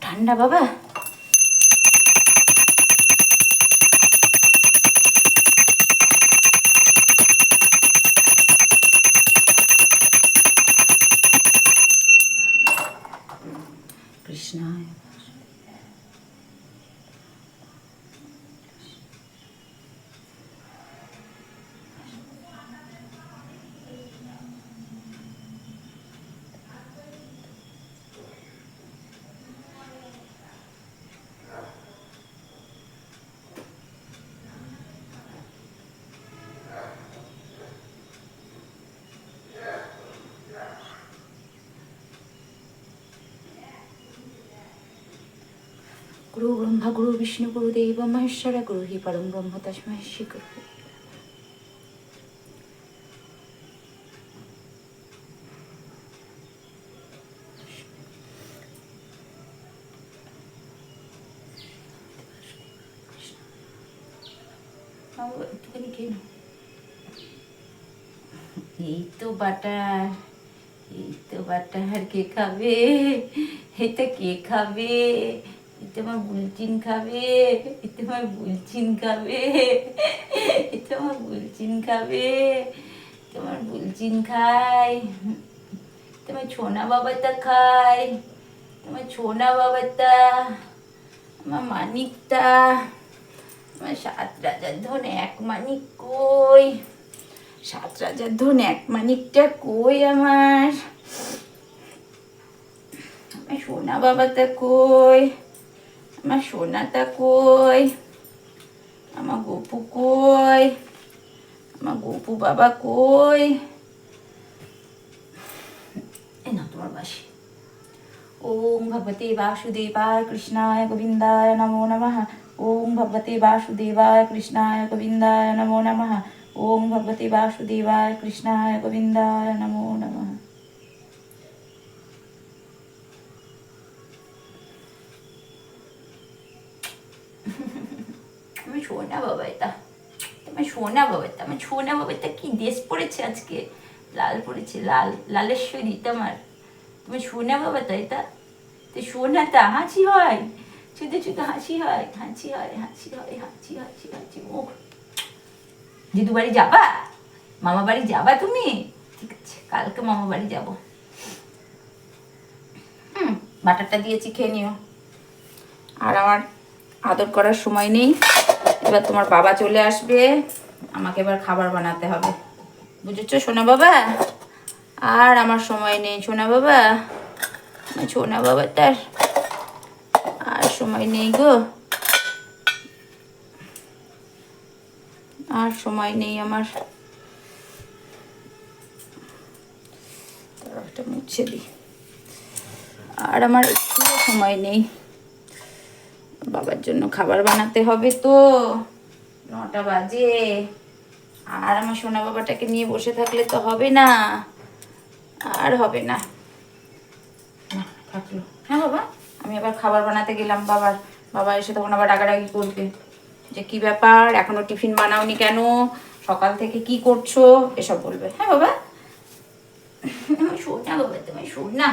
ঠান্ডা বাবা। কৃষ্ণায় গুরু ব্রহ্মা গুরু বিষ্ণু গুরু দেব মহেশ্বর গুরু হি পরম ব্রহ্ম তস্মৈ শ্রী গুরু। একটুখানি খেয়ে নাও। এই তো বাটার, এই তো বাটার। কে খাবে? এটা কে খাবে? এটা আমার বুলচিন খাবে, এটা আমার বুলচিন খাবে, এটা আমার বুলচিন খাবে, তোমার বুলচিন খাই, তোমার ছোনা বাবাটা খাই, তোমার ছোনা বাবাটা, আমার মানিকটা, আমার 7 রাজার ধন 1 মানিক কই? 7 রাজার ধন 1 মানিকটা কই আমার? আমার সোনা বাবাটা কই? আমার সোনাটা কই? আমার গপু কই? আমার গপু বাবা কই? এই না তোমার বাসি। ওম ভগবতে বাসুদেবায় কৃষ্ণায় গোবিন্দায় নমো নমঃ। ওম ভগবতে বাসুদেবায় কৃষ্ণায় গোবিন্দায় নমো নমঃ। ওম ভগবতে বাসুদেবায় কৃষ্ণায় গোবিন্দায় নমো নমঃ। আমি সোনা বাবা, এটা তোমার সোনা বাবা, এটা আমার সোনা বাবা। এটা কি ড্রেস পরেছে আজকে? লাল পরেছে, লাল, লালেশ্বরী তোমার। তুমি সোনা বাবা তো এটা, তো সোনাটা হাসি হয়, শুধু শুধু হাসি হয়, হাসি হয়, হাসি হয়, হাসি হাসি হাসি মুখ। দিদু বাড়ি যাবা? মামা বাড়ি যাবা তুমি? ঠিক আছে, কালকে মামা বাড়ি যাবো। বাটারটা দিয়েছি, খেয়ে নিও। আর আমার আদর করার সময় নেই, এবার তোমার বাবা চলে আসবে, আমাকে এবার খাবার বানাতে হবে, বুঝেছো সোনা বাবা? আর আমার সময় নেই সোনা বাবা, সোনা বাবা, তার আর সময় নেই গো, আর সময় নেই আমার। একটা মুছে দিই। আর আমার একটু সময় নেই, বাবার জন্য খাবার বানাতে হবে তো, 9টা বাজে। আর আমার সোনা বাবাটাকে নিয়ে বসে থাকলে তো হবে না, আর হবে না। থাকলো। হ্যাঁ বাবা, আমি আবার খাবার বানাতে গেলাম। বাবা এসে তখন আবার রাগারাগি করবে যে কি ব্যাপার, এখনো টিফিন বানাওনি কেন, সকাল থেকে কি করছো, এসব বলবে। হ্যাঁ বাবা, শোন না বাবা, তুমি শোন না।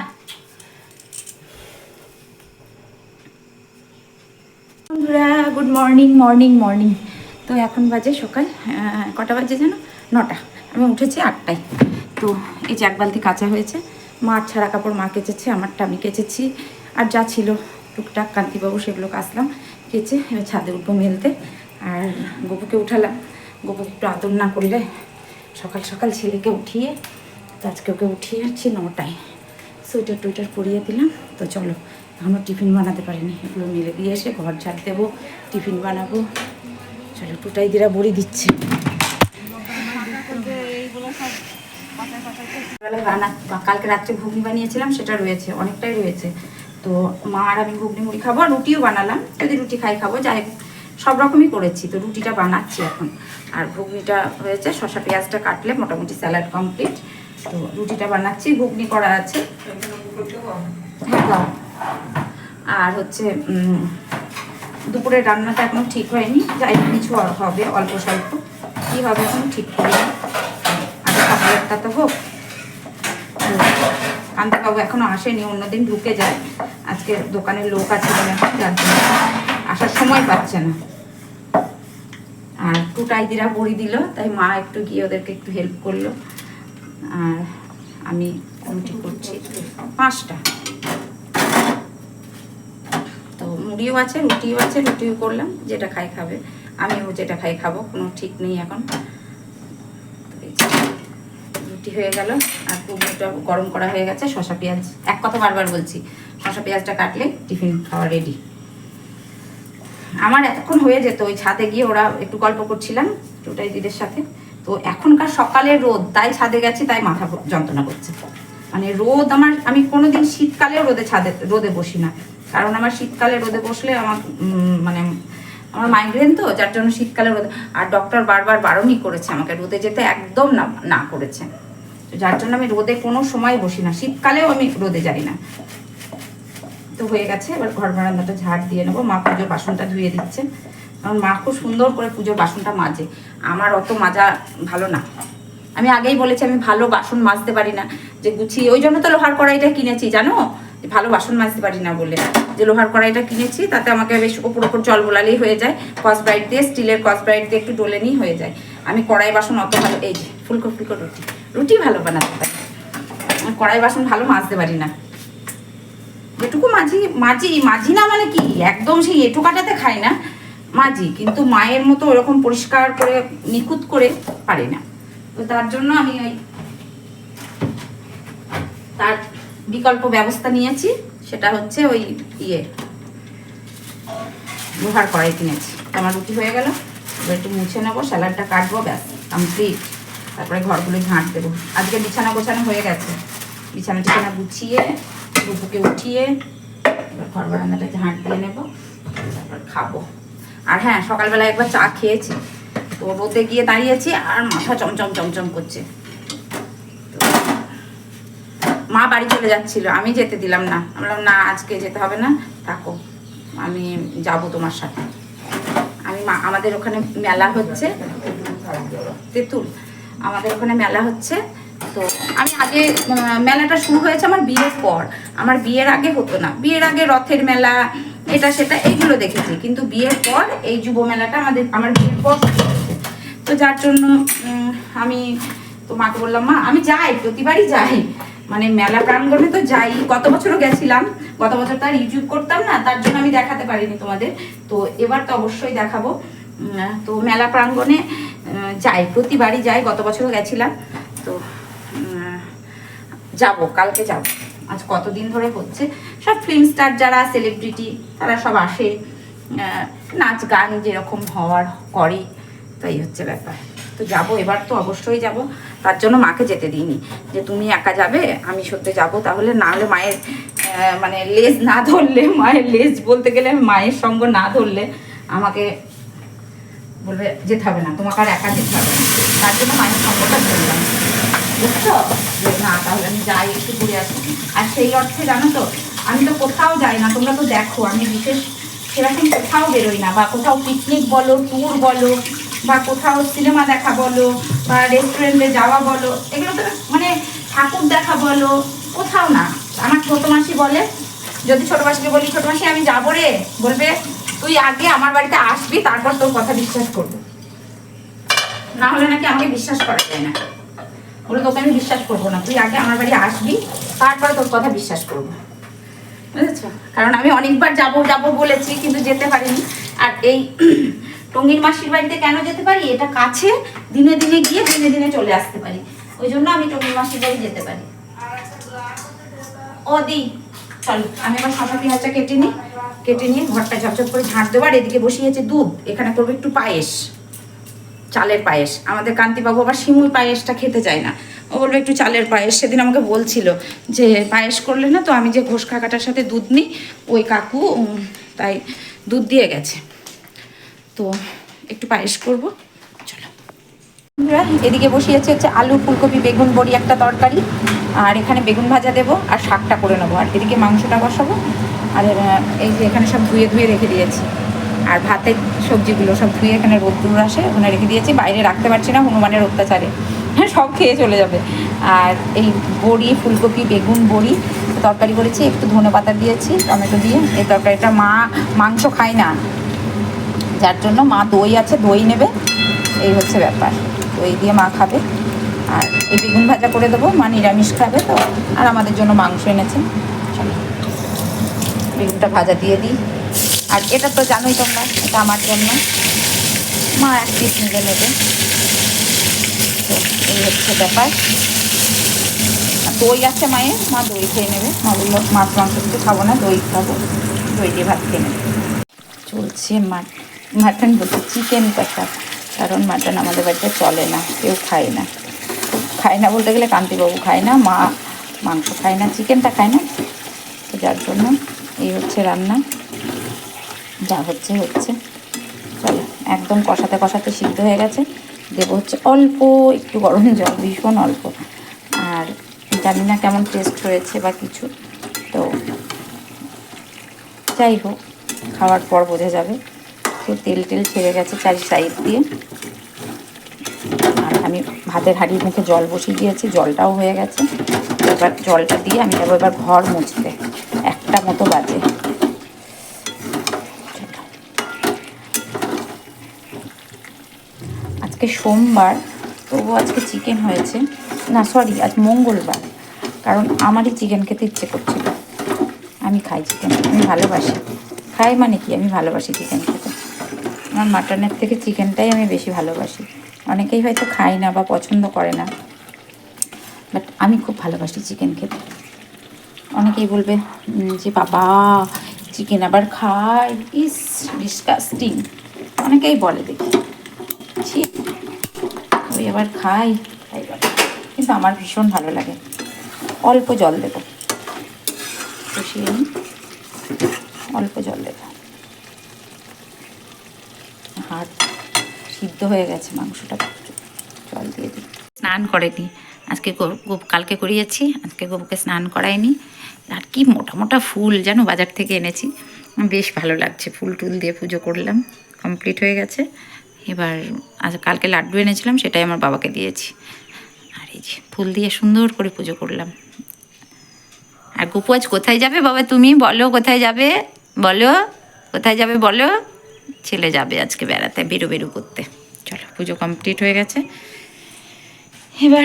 বন্ধুরা গুড মর্নিং, মর্নিং মর্নিং। তো এখন বাজে সকাল কটা বাজে জানো? 9টা। আমি উঠেছি 8টায়। তো এই যে 1 বালতি কাঁচা হয়েছে, মার ছাড়া কাপড় মা কেচেছে, আমারটা আমি কেচেছি, আর যা ছিল টুকটাক কান্তিবাবু সেগুলো কাচলাম, কেচে এবার ছাদে উঠবো মেলতে। আর গপুকে উঠালাম, গপুকে একটু আদর না করলে সকাল সকাল ছেলেকে উঠিয়ে, তো আজকে ওকে উঠিয়ে যাচ্ছি 9টায়, সোয়েটার টোয়েটার পরিয়ে দিলাম। তো চলো, এখনও টিফিন বানাতে পারিনি, এগুলো মেলে দিয়ে এসে ঘর ঝাড় দেবো, টিফিন বানাবো। চলো, টুটাই দিরা বড়ি দিচ্ছে। কালকে রাত্রে ঘুগনি বানিয়েছিলাম, সেটা রয়েছে, অনেকটাই রয়েছে। তো মা আর আমি ঘুগনি মুড়ি খাবো, আর রুটিও বানালাম, যদি রুটি খাই খাবো, যাই সব রকমই করেছি। তো রুটিটা বানাচ্ছি এখন, আর ঘুগনিটা হয়েছে, শসা পেঁয়াজটা কাটলে মোটামুটি স্যালাড কমপ্লিট। তো রুটিটা বানাচ্ছি, ঘুগনি করা আছে। হ্যাঁ, আর হচ্ছে দুপুরের রান্নাটা এখনো ঠিক হয়নি, যাই কিছু হবে অল্প স্বল্প, কী হবে এখনো ঠিক করিনি। আগে খাবারটা তো হোক। কান্তাবাবু এখনো আসেনি, অন্যদিন ঢুকে যায়, আজকে আজকে দোকানের লোক আছে বলে যার জন্য আসার সময় পাচ্ছে না। আর টুটাইদিরা বড়ি দিল, তাই মা একটু গিয়ে ওদেরকে একটু হেল্প করলো। আর আমি রুটি করছি 5টা। তো মুড়িও আছে, রুটিও আছে, রুটিও করলাম, যেটা খাই খাবে, আমিও যেটা খাই খাবো, কোনো ঠিক নেই এখন। রুটি হয়ে গেল, আর পুরোটা গরম করা হয়ে গেছে। শসা পেঁয়াজ, এক কথা বারবার বলছি, শসা পেঁয়াজটা কাটলে টিফিন খাওয়া রেডি। আমার এতক্ষণ হয়ে যেত, ওই ছাদে গিয়ে ওরা একটু গল্প করছিলাম টুটাই দিদির সাথে। তো এখনকার সকালের রোদ, তাই ছাদে গেছি, তাই মাথা যন্ত্রণা করছে। মানে রোদ আমি কোনোদিন শীতকালেও রোদে বসি না, কারণ আমার শীতকালে রোদে বসলে আমার মানে আমার মাইগ্রেন, তো যার জন্য শীতকালে রোদে। আর ডক্টর বারবার বারণই করেছে আমাকে রোদে যেতে, একদম না করেছে, যার জন্য আমি রোদে কোনো সময় বসি না, শীতকালেও আমি রোদে যাই না। তো হয়ে গেছে, এবার ঘর বারান্দাটা ঝাড় দিয়ে নেবো। মা পুজোর বাসনটা ধুয়ে দিচ্ছে, কারণ মা খুব সুন্দর করে পুজোর বাসনটা মাজে, আমার অত মাজা ভালো না। আমি আগেই বলেছি আমি ভালো বাসন মাজতে পারি না, যে গুছিয়ে, ওই জন্য তো লোহার কড়াইটা কিনেছি, জানো, ভালো বাসন মাজতে পারি না বলে যে লোহার কড়াইটা কিনেছি। তাতে আমাকে বেশ ওপর জল বোলালেই হয়ে যায়, কসব্রাইট দিয়ে, স্টিলের কসব্রাইট দিয়ে একটু ডলে নিই, হয়ে যায়। আমি কড়াই বাসন অত ভালো, এই যে ফুলকো রুটি ভালো বানাতে পারি, কড়াই বাসন ভালো মাজতে পারি না। যেটুকু মাঝি না মানে কি একদম সেই এঁটো কাটাতে খাই না, মাঝি, কিন্তু মায়ের মতো ওরকম পরিষ্কার করে নিখুঁত করে পারি না। তো তার জন্য আমি ওই তার বিকল্প ব্যবস্থা নিয়েছি, সেটা হচ্ছে ওই লোহার কড়াই কিনেছি। আমার রুটি হয়ে গেল, এবার একটু মুছে নেবো, স্যালাডটা কাটবো, ব্যাস কমপ্লিট। তারপরে ঘরগুলো ঝাঁট দেবো। আজকে বিছানা গোছানো হয়ে গেছে, বিছানা গুছিয়ে রুপুকে উঠিয়ে এবার ঘর বারান্দাটা ঝাঁট দিয়ে নেবো, তারপর খাবো। আর হ্যাঁ, সকালবেলা একবার চা খেয়েছি, তো রোদে গিয়ে দাঁড়িয়েছি আর মাথা চমচম করছে। মা বাড়ি চলে যাচ্ছিল, আমি যেতে দিলাম না, আমি বললাম না আজকে যেতে হবে না, থাকো, আমি যাব তোমার সাথে। আমাদের ওখানে মেলা হচ্ছে, তেঁতুল, আমাদের ওখানে মেলা হচ্ছে। তো আমি আগে, মেলাটা শুরু হয়েছে আমার বিয়ের পর, আমার বিয়ের আগে হতো না। বিয়ের আগে রথের মেলা, এটা সেটা এইগুলো দেখেছি, কিন্তু বিয়ের পর এই যুব মেলাটা আমার বিয়ের পর হচ্ছে। তো যার জন্য আমি তো মাকে বললাম, মা আমি যাই, প্রতিবারই যাই, মানে মেলা প্রাঙ্গণে তো যাই, গত বছরও গেছিলাম, গত বছর তো আর ইউটিউব করতাম না, তার জন্য আমি দেখাতে পারিনি তোমাদের, তো এবার তো অবশ্যই দেখাবো। তো মেলা প্রাঙ্গণে যাই, প্রতিবারই যাই, গত বছরও গেছিলাম। তো যাব, কালকে যাব। আজ কতদিন ধরে হচ্ছে, সব ফিল্ম স্টার যারা সেলিব্রিটি তারা সব আসে, নাচ গান যেরকম হওয়ার করে, তাই হচ্ছে ব্যাপার। তো যাব, এবার তো অবশ্যই যাব, তার জন্য মাকে যেতে দিইনি, যে তুমি একা যাবে, আমি সত্যি যাব, তাহলে না হলে মায়ের মানে লেজ না ধরলে, মায়ের লেজ বলতে গেলে মায়ের সঙ্গ না ধরলে আমাকে বলবে যেতে হবে না, তোমাকে আর একা যেতে হবে না, তার জন্য মায়ের সঙ্গটা ধরলাম, বুঝছো, যে না তাহলে আমি যাই, একটু ঘুরে আসি। আর সেই অর্থে জানো তো, আমি তো কোথাও যাই না, তোমরা তো দেখো আমি বিশেষ সেরকম কোথাও বেরোই না, বা কোথাও পিকনিক বলো, ট্যুর বলো, বা কোথাও সিনেমা দেখা বলো, বা রেস্টুরেন্টে যাওয়া বলো, এগুলো তো মানে ঠাকুর দেখা বলো, কোথাও না। আমার ছোটো মাসি বলে, যদি ছোটো মাসিকে বলি ছোটো মাসি আমি যাবো রে, বলবে তুই আগে আমার বাড়িতে আসবি, তারপর তোর কথা বিশ্বাস করবো, না হলে নাকি আমাকে বিশ্বাস করা যায় না, বলে তোকে আমি বিশ্বাস করবো না, তুই আগে আমার বাড়ি আসবি, তারপরে তোর কথা বিশ্বাস করবো, বুঝেছো। কারণ আমি অনেকবার যাবো বলেছি, কিন্তু যেতে পারিনি। আর এই টঙ্গীর মাসির বাড়িতে কেন যেতে পারি, এটা কাছে, দিনে দিনে গিয়ে দিনে দিনে চলে আসতে পারি, ওই জন্য আমি টঙ্গীর মাসির বাড়ি যেতে পারি। ও দি চলো, আমি আবার শসা পেঁয়াজটা কেটে নিয়ে ঘরটা ঝপঝপ করে ঝাঁট দেবো। আর এদিকে বসিয়েছে দুধ, এখানে করবো একটু পায়েস, চালের পায়েস। আমাদের কান্তিবাবু আবার শিমুই পায়েসটা খেতে চায় না, ও বলবে একটু চালের পায়েস। সেদিন আমাকে বলছিল যে পায়েস করলে না, তো আমি যে ঘোষ কাকাটার সাথে দুধ নিই, ওই কাকু তাই দুধ দিয়ে গেছে, তো একটু পায়েস করব, চলো। এদিকে বসিয়েছে হচ্ছে আলু, ফুলকপি, বেগুন, বড়ি একটা তরকারি, আর এখানে বেগুন ভাজা দেবো, আর শাকটা করে নেবো, আর এদিকে মাংসটা বসাবো। আর এই যে এখানে সব ধুয়ে রেখে দিয়েছি, আর ভাতের সবজিগুলো সব ধুয়ে এখানে রোদ্দুর আসে ওখানে রেখে দিয়েছি, বাইরে রাখতে পারছি না হনুমানের অত্যাচারে, হ্যাঁ সব খেয়ে চলে যাবে। আর এই বড়ি, ফুলকপি, বেগুন, বড়ি তরকারি করেছি, একটু ধনেপাতা দিয়েছি টমেটো দিয়ে। এই তরকারিটা মা মাংস খায় না, যার জন্য মা দই আছে, দই নেবে, এই হচ্ছে ব্যাপার। দই দিয়ে মা খাবে। আর এই বেগুন ভাজা করে দেবো, মা নিরামিষ খাবে তো, আর আমাদের জন্য মাংস এনেছে। চলো বেগুনটা ভাজা দিয়ে দিই। আর এটা তো জানোই তোমরা, এটা আমার জন্য, মা এক পিস নেবে। তো এই হচ্ছে ব্যাপার। দই আছে মায়ের, মা দই খেয়ে নেবে। মা বললো মাছ মাংস কিছু খাবো না, দই খাবো, দই দিয়ে ভাত খেয়ে নেবে। চলছে মাটন বলতে চিকেন কষা, কারণ মাটন আমাদের বাড়িতে চলে না, কেউ খায় না। খায় না বলতে গেলে কান্তিবাবু খায় না, মা মাংস খায় না, চিকেনটা খায় না। তো যার জন্য এই হচ্ছে রান্না, যা হচ্ছে। চলো একদম কষাতে কষাতে সিদ্ধ হয়ে গেছে। দেবো হচ্ছে অল্প একটু গরম জল, ভীষণ অল্প। আর জানি না কেমন টেস্ট হয়েছে বা কিছু, তো যাই হোক খাওয়ার পর বোঝা যাবে। তো তেল ছেড়ে গেছে চারি সাইড দিয়ে। আর আমি ভাতের হাঁড়ির মুখে জল বসিয়ে দিয়েছি, জলটাও হয়ে গেছে। এবার জলটা দিয়ে আমি যাবো এবার ঘর মুছতে, 1টা মতো বাজে। আজকে সোমবার, তবু আজকে চিকেন হয়েছে না, সরি আজ মঙ্গলবার, কারণ আমারই চিকেন খেতে ইচ্ছে করছিল। আমি খাই চিকেন, আমি ভালোবাসি। খাই মানে কি, আমি ভালোবাসি চিকেন খেতে। আমার মাটনের থেকে চিকেনটাই আমি বেশি ভালোবাসি। অনেকেই হয়তো খায় না বা পছন্দ করে না, বাট আমি খুব ভালোবাসি চিকেন খেতে। অনেকেই বলবে যে বাবা চিকেন আবার খায়, ইস ডিসকাস্টিং, অনেকেই বলে দেখি, ওই আবার খাই, তাই বলে। কিন্তু আমার ভীষণ ভালো লাগে। অল্প জল দেবো, কষিয়ে নিই, অল্প জল দেবো। হাত সিদ্ধ হয়ে গেছে, মাংসটা জল দিয়ে দিই। স্নান করেনি আজকে, কালকে করিয়েছি, আজকে গপুকে স্নান করাইনি। আর কি মোটা মোটা ফুল যেন বাজার থেকে এনেছি, বেশ ভালো লাগছে। ফুল টুল দিয়ে পুজো করলাম, কমপ্লিট হয়ে গেছে। এবার আজ কালকে লাড্ডু এনেছিলাম, সেটাই আমার বাবাকে দিয়েছি। আর এই যে ফুল দিয়ে সুন্দর করে পুজো করলাম। আর গপু আজ কোথায় যাবে বাবা, তুমি বলো কোথায় যাবে, বলো কোথায় যাবে বলো। ছেলে যাবে আজকে বেড়াতে, বেরো করতে। চলো পুজো কমপ্লিট হয়ে গেছে, এবার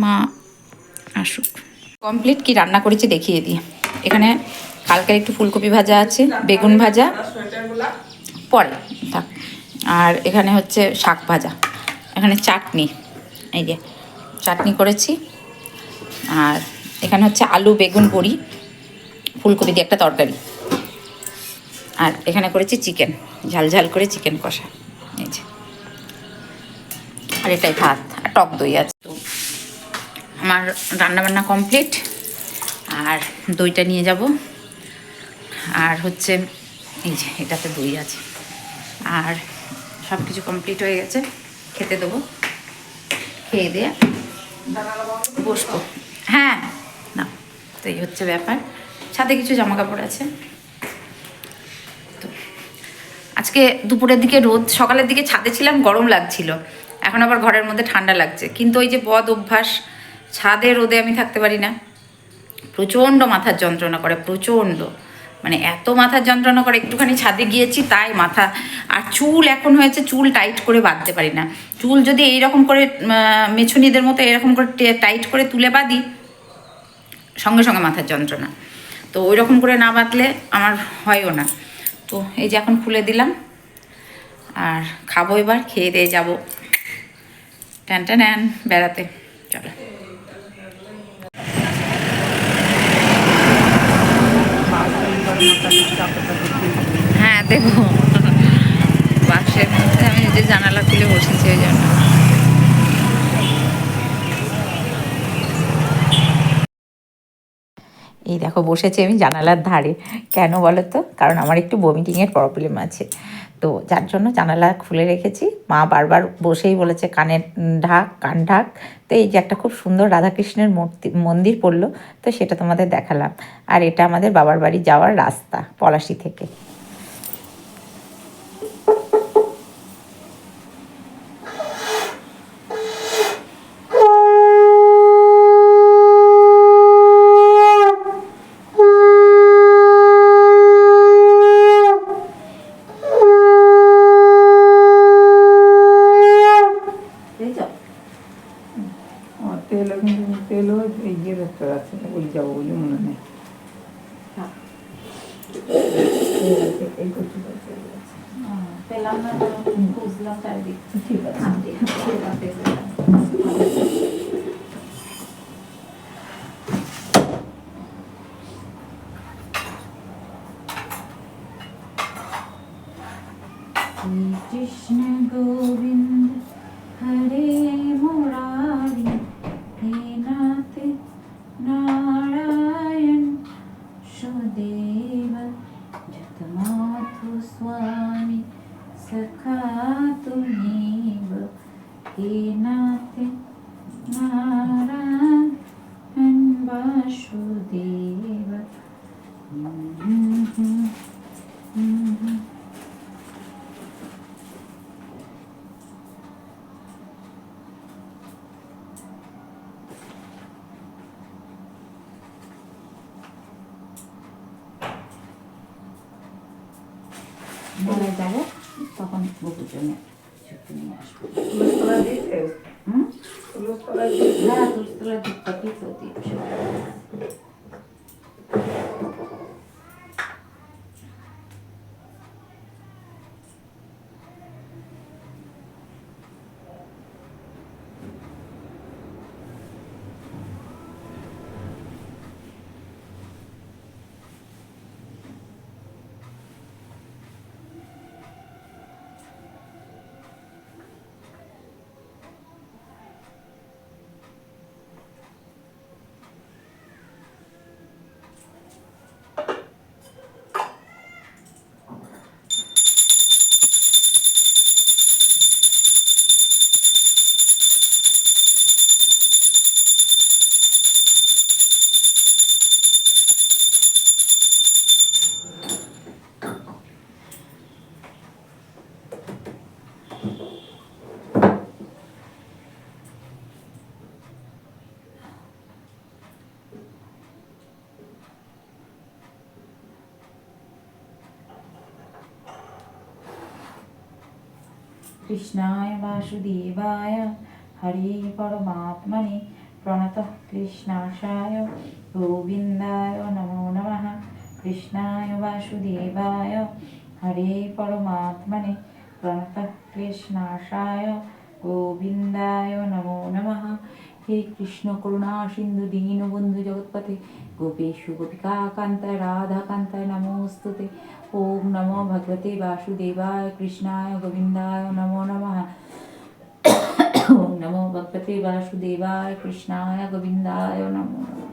মা আসুক। কমপ্লিট কি রান্না করেছি দেখিয়ে দিই। এখানে কালকের একটু ফুলকপি ভাজা আছে, বেগুন ভাজা পরে থাক, আর এখানে হচ্ছে শাক ভাজা, এখানে চাটনি, এই যে চাটনি করেছি। আর এখানে হচ্ছে আলু বেগুন বড়ি ফুলকপি দিয়ে একটা তরকারি। আর এখানে করেছি চিকেন, ঝাল করে চিকেন কষা, এই যে। আর এটাই ভাত, আর টক দই আছে। তো আমার রান্নাবান্না কমপ্লিট, আর দইটা নিয়ে যাব। আর হচ্ছে এই যে এটাতে দই আছে, আর সব কিছু কমপ্লিট হয়ে গেছে। খেতে দেবো, খেয়ে দিয়ে বসবো। হ্যাঁ না, তো এই হচ্ছে ব্যাপার। ছাদে কিছু জামা কাপড় আছে। তো আজকে দুপুরের দিকে রোদ, সকালের দিকে ছাদে ছিলাম, গরম লাগছিল, এখন আবার ঘরের মধ্যে ঠান্ডা লাগছে। কিন্তু ওই যে বদ অভ্যাস, ছাদে রোদে আমি থাকতে পারি না, প্রচণ্ড মাথার যন্ত্রণা করে, প্রচণ্ড, মানে এত মাথার যন্ত্রণা করে। একটুখানি ছাদে গিয়েছি তাই মাথা। আর চুল এখন হয়েছে, চুল টাইট করে বাঁধতে পারি না। চুল যদি এইরকম করে মেছুনিদের মতো এরকম করে টাইট করে তুলে বাঁধি, সঙ্গে সঙ্গে মাথার যন্ত্রণা। তো ওই রকম করে না বাঁধলে আমার হয়ও না। তো এই যে এখন খুলে দিলাম, আর খাবো এবার, খেয়ে দিয়ে যাবো ট্যান বেড়াতে। চলো হ্যাঁ দেখো, বাক্সের মধ্যে আমি নিজে জানালা খুলে বসেছি, ওই জন্য। এই দেখো বসেছি আমি জানালার ধারে, কেন বলো তো, কারণ আমার একটু বমিটিংয়ের প্রবলেম আছে, তো যার জন্য জানালা খুলে রেখেছি। মা বারবার বসেই বলেছে কান ঢাক। তো এই যে একটা খুব সুন্দর রাধাকৃষ্ণের মন্দির পড়লো, তো সেটা তোমাদের দেখালাম। আর এটা আমাদের বাবার বাড়ি যাওয়ার রাস্তা, পলাশি থেকে। এই কচু গাছে আছে। পেলাম না, বুঝলাম চারিদিক। ঠিক আছে। কৃষ্ণ গোবিন্দ হরে মুরারি, হে নাথ নারায়ণ সুদেব, জগন্নাথ স্বামী সখা তুমেব, হে নাথ নারায়ণ বাসুদেব। মেলায় যাবো, তখন গোপুর জন্য ছুটি নিয়ে আসবো। তুলসতলা দিয়েছে? হুম, তুলসতলা দিয়েছে? হ্যাঁ তুলসতলা দিকটাতেই তো দিচ্ছে। কৃষ্ণায় বাসুদেবায় হরে পরমাত্মনে প্রণতঃ ক্লিষ্ণাশায় গোবিন্দায় নমো নমঃ। কৃষ্ণায় বাসুদেবায় হরে পরমাত্মনে প্রণতঃ ক্লিষ্ণাশায় গোবিন্দায় নমো নমঃ। হে কৃষ্ণ করুণা সিন্ধু দীনবন্ধু জগৎপতে গোপেশু গোপিকা কান্তায় রাধাকান্তায় নমোস্তুতে। ওম নমো ভগবতে বাসুদেবায় কৃষ্ণায় গোবিন্দায় নমো নমঃ। ওম নমো ভগবতে বাসুদেবায় কৃষ্ণায় গোবিন্দায় নমো নমঃ।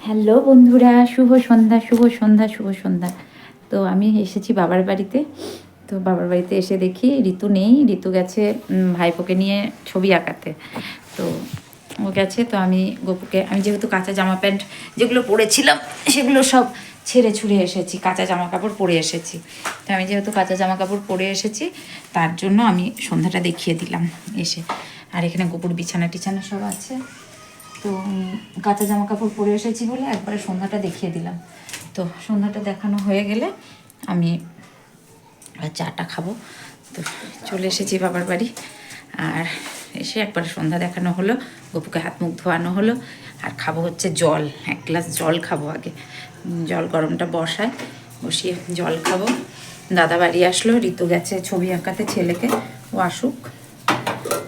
হ্যালো বন্ধুরা, শুভ সন্ধ্যা শুভ সন্ধ্যা শুভ সন্ধ্যা। তো আমি এসেছি বাবার বাড়িতে। তো বাবার বাড়িতে এসে দেখি ঋতু নেই, ঋতু গেছে ভাইপোকে নিয়ে ছবি আঁকাতে। তো ও গেছে, তো আমি গপুকে, আমি যেহেতু কাঁচা জামা প্যান্ট যেগুলো পরেছিলাম সেগুলো সব ছেড়ে ছুঁড়ে এসেছি, কাঁচা জামা কাপড় পরে এসেছি। তো আমি যেহেতু কাঁচা জামা কাপড় পরে এসেছি, তার জন্য আমি সন্ধ্যাটা দেখিয়ে দিলাম এসে। আর এখানে গপুর বিছানা টিছানা সব আছে। তো কাঁচা জামা কাপড় পরে এসেছি বলে একবারে সন্ধ্যাটা দেখিয়ে দিলাম। তো সন্ধ্যাটা দেখানো হয়ে গেলে আমি চাটা খাবো। তো চলে এসেছি বাবার বাড়ি, আর এসে একবারে সন্ধ্যা দেখানো হলো, গপুকে হাত মুখ ধোয়ানো হলো। আর খাবো হচ্ছে জল, এক গ্লাস জল খাবো আগে। জল গরমটা বসিয়ে জল খাবো। দাদা বাড়ি আসলো, ঋতু গেছে ছবি আঁকাতে ছেলেকে, ও আসুক,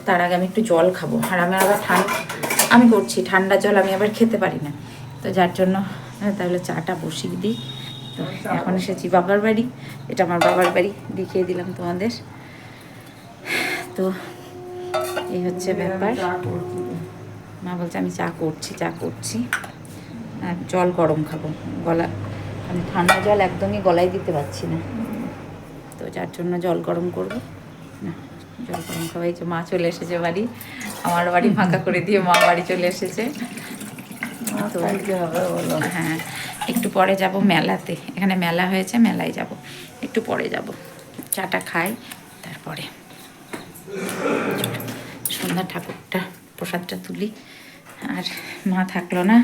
তার আগে আমি একটু জল খাবো। আর আমি আবার আমি করছি ঠান্ডা জল, আমি আবার খেতে পারি না। তো যার জন্য তাহলে চাটা বসিয়ে দিই। তো এখন এসেছি বাবার বাড়ি, এটা আমার বাবার বাড়ি, দেখিয়ে দিলাম তোমাদের। তো এই হচ্ছে ব্যাপার। মা বলছে আমি চা করছি আর জল গরম খাবো। আমি ঠান্ডা জল একদমই গলায় দিতে পারছি না, তো যার জন্য জল গরম করবো না। জল গরম খাওয়াই যে মা চলে এসেছে বাড়ি, আমার বাড়ি ফাঁকা করে দিয়ে মা বাড়ি চলে এসেছে। তো হ্যাঁ, একটু পরে যাব মেলাতে, এখানে মেলা হয়েছে, মেলায় যাব, একটু পরে যাব। চাটা খাই তারপরে। সন্ধ্যা ঠাকুরটা প্রসাদটা তুলি। আর মা থাকলো না,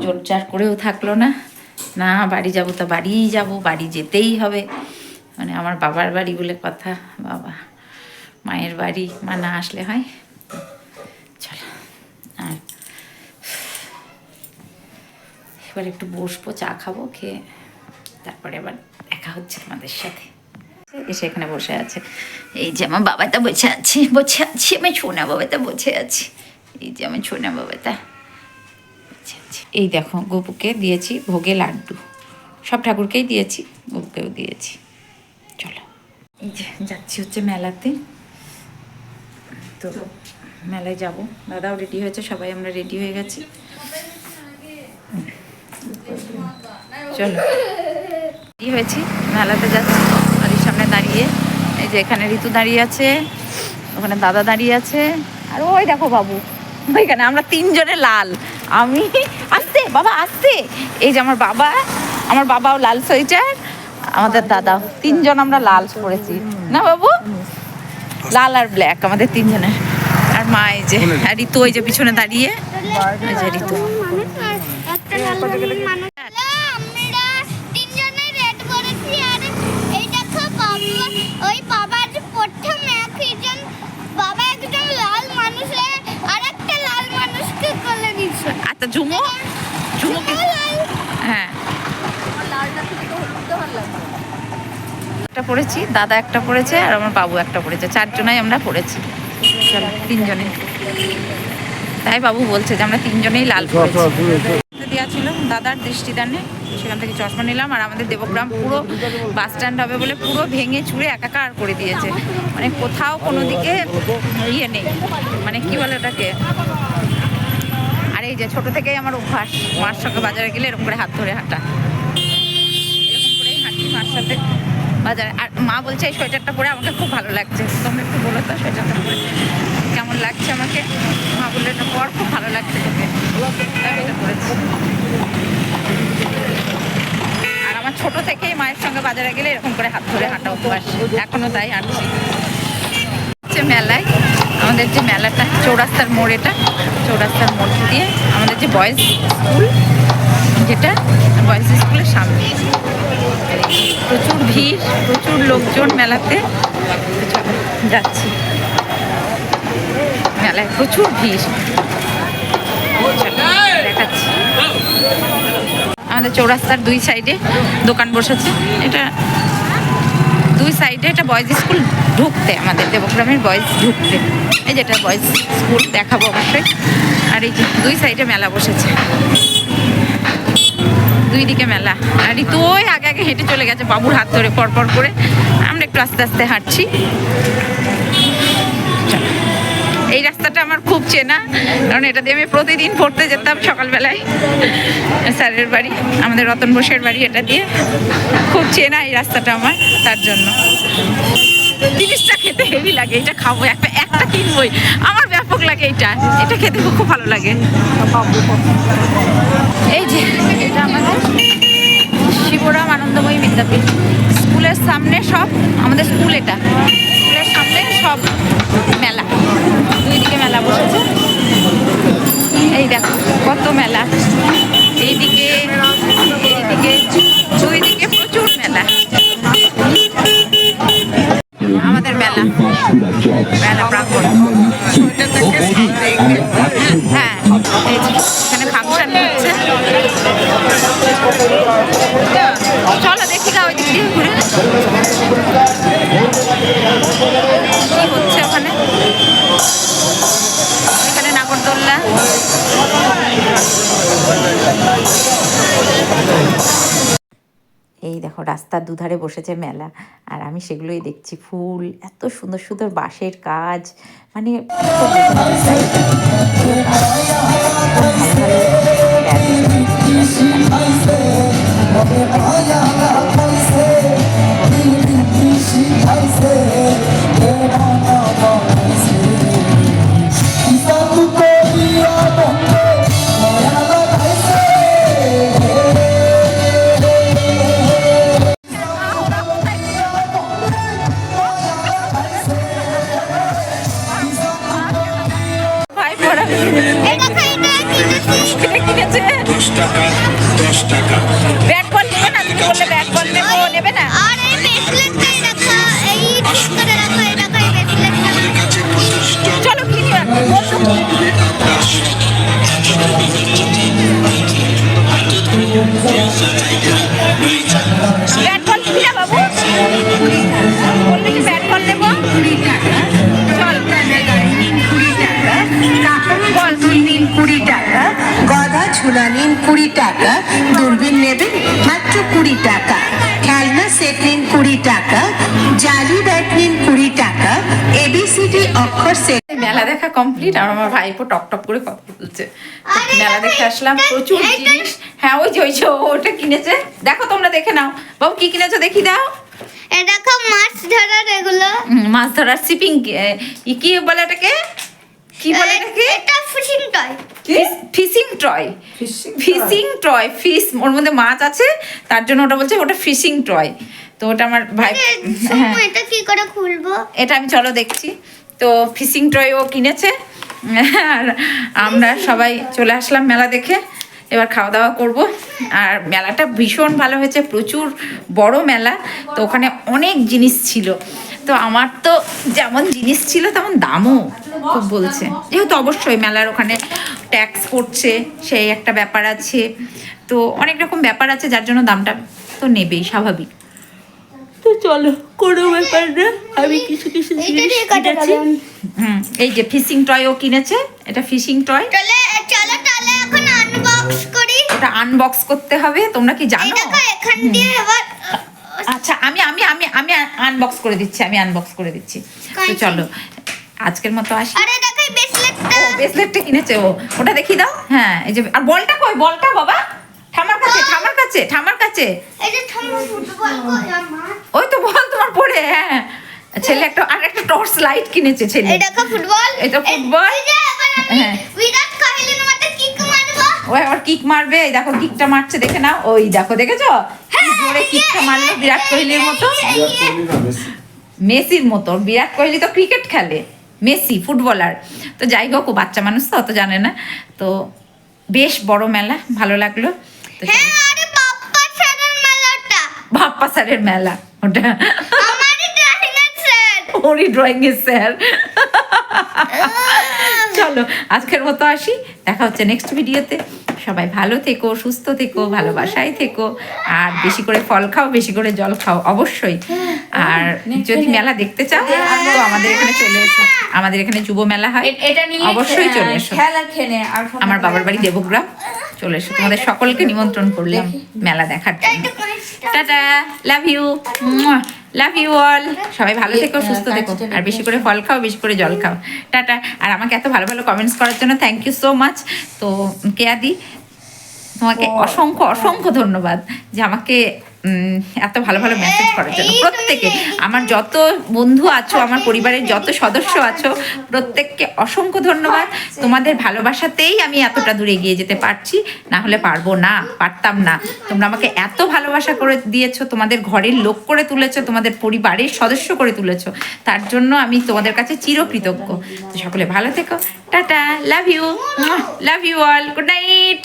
জোরজার করেও থাকলো না, না বাড়ি যাবো তো বাড়িই যাবো, বাড়ি যেতেই হবে, মানে আমার বাবার বাড়ি বলে কথা, বাবা মায়ের বাড়ি, মা না আসলে হয়। চলো, আর এবার একটু বসবো, চা খাবো, খেয়ে তারপরে আবার দেখা হচ্ছে তোমাদের সাথে। এসে এখানে বসে আছে, এই যে আমার বাবাটা বসে আছি, আমি ছোনা বাবাটা বসে আছি, এই যে আমার ছোনা বাবাটা বসে আছে। এই দেখো গপুকে দিয়েছি ভোগে লাড্ডু, সব ঠাকুরকেই দিয়েছি, গপুকেও দিয়েছি। চলো, এই যে যাচ্ছি হচ্ছে মেলাতে, তো মেলায় যাব, দাদাও রেডি হয়েছে, সবাই আমরা রেডি হয়ে গেছি। চলো, রেডি হয়েছি, মেলাতে যাচ্ছি, বাড়ির সামনে দাঁড়িয়ে, এই যে এখানে ঋতু দাঁড়িয়ে আছে, ওখানে দাদা দাঁড়িয়ে আছে, আর ওই দেখো বাবু ওইখানে, আমরা তিনজনে লাল, আমি আসতে বাবা আসতে, এই যে আমার বাবাও লাল সোয়েটার, আমাদের দাদাও, তিনজন আমরা লাল পরেছি না বাবু, লাল আর ব্ল্যাক আমাদের তিনজনের। আর মা এই যে, আর ঋতু ওই যে পিছনে দাঁড়িয়ে, এই যে ঋতু। আচ্ছা ঝুমু, হ্যাঁ একটা পড়েছি, দাদা একটা পড়েছে, আর আমার বাবু একটা পড়েছে, চারজনাই আমরা পড়েছি। চলো তিনজনে, তাই বাবু বলছে যে আমরা তিনজনেই লাল পড়েছি। দেওয়া ছিল দাদার দৃষ্টিদানে, সেখান থেকে চশমা নিলাম। আর আমাদের দেবগ্রাম পুরো বাস স্ট্যান্ড হবে বলে পুরো ভেঙে চুড়ে একাকার করে দিয়েছে, মানে কোথাও কোনো দিকে ইয়ে নেই, মানে কি বলে ওটাকে। আর এই যে ছোট থেকেই আমার অভ্যাস, মার সঙ্গে বাজারে গেলে এরকম করে হাত ধরে হাঁটা, এরকম করেই হাঁটি মার সাথে বাজারে। আর মা বলছে এই সোয়েটারটা পরে আমাকে খুব ভালো লাগছে, তোমরা একটু বলো তো সোয়েটারটা পরে কেমন লাগছে আমাকে। মা বললো এটা পর, খুব ভালো লাগছে তোকে, তাই এটা পরেছি। আর আমার ছোট থেকেই মায়ের সঙ্গে বাজারে গেলে এরকম করে হাত ধরে হাঁটা অভ্যাস, এখনো তাই হাঁটছি। মেলায় আমাদের যে মেলাটা, চৌরাস্তার মোড়, এটা চৌরাস্তার মোড় দিয়ে আমাদের যে বয়েজ স্কুল, যেটা বয়েজ স্কুলের সামনে, প্রচুর ভিড়, প্রচুর লোকজন মেলাতে, যাচ্ছি মেলায় প্রচুর ভিড়, দেখাচ্ছি। আমাদের চৌরাস্তার দুই সাইডে দোকান বসেছে, এটা দুই সাইডে, এটা বয়েজ স্কুল ঢুকতে, আমাদের দেবগ্রামের বয়েজ ঢুকতে, এই যেটা বয়েজ স্কুল দেখাবো অবশ্যই। আর এই যে দুই সাইডে মেলা বসেছে, দুই দিকে মেলা। আর ঋতু ওই আগে আগে হেঁটে চলে গেছে বাবুর হাত ধরে পরপর করে, আমরা একটু আস্তে আস্তে হাঁটছি। এই রাস্তাটা আমার খুব চেনা, কারণ এটা দিয়ে আমি প্রতিদিন পড়তে যেতাম সকালবেলায়, স্যারের বাড়ি, আমাদের রতন বোসের বাড়ি, এটা দিয়ে খুব চেনা এই রাস্তাটা আমার, তার জন্য। জিনিসটা খেতে হেভি লাগে, এটা খাবো, একটা কিনবই, আমার ব্যাপক লাগে এটা, এটা খেতে খুব ভালো লাগে। এই যে এটা আমাদের শিবরাম আনন্দময়ী বিদ্যাপীঠ স্কুলের সামনে, সব আমাদের স্কুল, এটা স্কুলের সামনে সব মেলা, দুই দিকে মেলা বসেছে। এই দেখো কত মেলা, এইদিকে দুই দিকে প্রচুর মেলা, আমাদের মেলা প্রাঙ্গণ। হ্যাঁ এখানে ফাংশন হচ্ছে, চলো দেখি না ওই দিক দিয়ে ঘুরে কি হচ্ছে ওখানে। এখানে নাগরদোল্লা, এই দেখো রাস্তার দুধারে বসেছে মেলা, আর আমি সেগুলোই দেখছি, ফুল, এত সুন্দর সুন্দর বাঁশের কাজ, মানে টাকা 10 টাকা ব্যাট বল নেবে না? তুমি বললে ব্যাট বল নেবো, নেবে না? আর এই ব্রেসলেটটাই রাখা, এই ঠিক করে রাখা, এই রাখা, এই ব্রেসলেটটা। আমাদের কাছে 25 টাকা চলো কিনি এখন, বলছো তো। আপনার ব্যাট বল নিবি না বাবু? বলবি কি ব্যাট বল নেবো? চল। বল। 20 টাকা, গদা ঝুলা নিন 20 টাকা, দূরবীন নেবেন মাত্র 20 টাকা, খেলনা সেট নিন 20 টাকা, জালি ব্যাট নিন 20 টাকা, এবিসিডি অক্ষর সেট। মেলা দেখা কমপ্লিট আর আমার ভাইপো টক টক করে কথা বলছে। তো মেলা দেখে আসলাম, প্রচুর জিনিস। হ্যাঁ ওই যে ওটা কিনেছে, দেখো তোমরা দেখে নাও। বাবু কি কিনেছো দেখি দাও। এই দেখো মাছ ধরার এগুলো। মাছ ধরার সিপিং, কি বলে এটাকে? কি বলে এটাকে? এটা fishing toy. Fishing toy. Fishing toy, fish, ওর মধ্যে মাছ আছে, তার জন্য ওটা বলছে ওটা ফিশিং টয়। তো ওটা আমার ভাই, হ্যাঁ এটা কি করে খুলবো? এটা আমি চলো দেখছি। তো ফিশিং টয় ও কিনেছে আর আমরা সবাই চলে আসলাম মেলা দেখে। এবার খাওয়া দাওয়া করব। আর মেলাটা ভীষণ ভালো হয়েছে, প্রচুর বড় মেলা। তো ওখানে অনেক জিনিস ছিল। তো আমার তো যেমন জিনিস ছিল তেমন দামও খুব বলছে, যেহেতু অবশ্যই মেলার ওখানে ট্যাক্স পড়ছে, সেই একটা ব্যাপার আছে। তো অনেক রকম ব্যাপার আছে, যার জন্য দামটা তো নেবেই, স্বাভাবিক। তো চলো, কোনো ব্যাপার না, আমি কিছু কিছু এইটা জিনিস দিয়ে কাটা কিনেছি। গেল। এই যে ফিশিং টয়ও কিনেছে, এটা ফিশিং টয়। চলো তাহলে এখন আনবক্স করি। ওটা আনবক্স করতে হবে, তোমরা কি এই জানো? দেখো এখান দিয়ে এবার আচ্ছা আমি আমি আমি আমি আনবক্স করে দিচ্ছি, আমি আনবক্স করে দিচ্ছি। তো চলো আজকের মতো আসি। আরে দেখো এই ব্রেসলেটটা। ও ব্রেসলেটটা কিনেছে ও, ওটা দেখি দাও। হ্যাঁ এই যে, আর বলটা কই? বলটা বাবা ঠামার কাছে, ঠামার কাছে, ঠামার কাছে। এই যে ঠাম্মা ফুটবল কই আমার? ওই তো বল তোমার পড়ে। হ্যাঁ ছেলে একটা, আর একটা টর্চ লাইট কিনেছে ছেলে। এই দেখো ফুটবল। এটা ফুটবল। এই যে এবার আমি হ্যাঁ। বিরাট কোহলির মতো কিক মারবো। ও আবার কিক মারবে, এই দেখো কিকটা মারছে, দেখে নাও। ওই দেখো, দেখেছো কি জোরে কিকটা মারলো, বিরাট কোহলির মতো। মেসির মতো। বিরাট কোহলি তো ক্রিকেট খেলে, মেসি ফুটবলার। তো যাই হোক, ও বাচ্চা মানুষ তো অত জানে না। তো বেশ বড় মেলা, ভালো লাগলো। তো হ্যাঁ আরে বাপ্পা স্যারের মেলাটা। বাপ্পা স্যারের মেলা ওটা, আমারই ড্রয়িং এর স্যার। ওরই ড্রয়িং এর স্যার। চলো আজকের মতো আসি, দেখা হচ্ছে নেক্সট ভিডিওতে। সবাই ভালো থেকো, সুস্থ থেকো, ভালোবাসায় থেকো, আর বেশি করে ফল খাও, বেশি করে জল খাও অবশ্যই। আর যদি মেলা দেখতে চাও তো আমাদের এখানে চলে এসো, আমাদের এখানে যুব মেলা হয়, এটা নিয়ে অবশ্যই চলে এসো। খেলা খেলে আর আমার বাবার বাড়ি দেবগ্রাম, চলে এসো। তোমাদের সকলকে নিমন্ত্রণ করলাম মেলা দেখার জন্য। Tata, love you, love you all. সবাই ভালো থেকো, সুস্থ থেকো, আর বেশি করে ফল খাও, বেশি করে জল খাও। টাটা। আর আমাকে এত ভালো ভালো কমেন্টস করার জন্য থ্যাংক ইউ সো মাচ। তো কেয়াদি, তোমাকে অসংখ্য অসংখ্য ধন্যবাদ যে আমাকে এত ভালো ভালো মেসেজ করার জন্য। প্রত্যেকে, আমার যত বন্ধু আছো, আমার পরিবারের যত সদস্য আছো, প্রত্যেককে অসংখ্য ধন্যবাদ। তোমাদের ভালোবাসাতেই আমি এতটা দূরে এগিয়ে যেতে পারছি, না হলে পারবো না, পারতাম না। তোমরা আমাকে এত ভালোবাসা করে দিয়েছো, তোমাদের ঘরের লোক করে তুলেছো, তোমাদের পরিবারের সদস্য করে তুলেছো, তার জন্য আমি তোমাদের কাছে চিরকৃতজ্ঞ। তো সকলে ভালো থেকো, tata, love you, love you all, good night.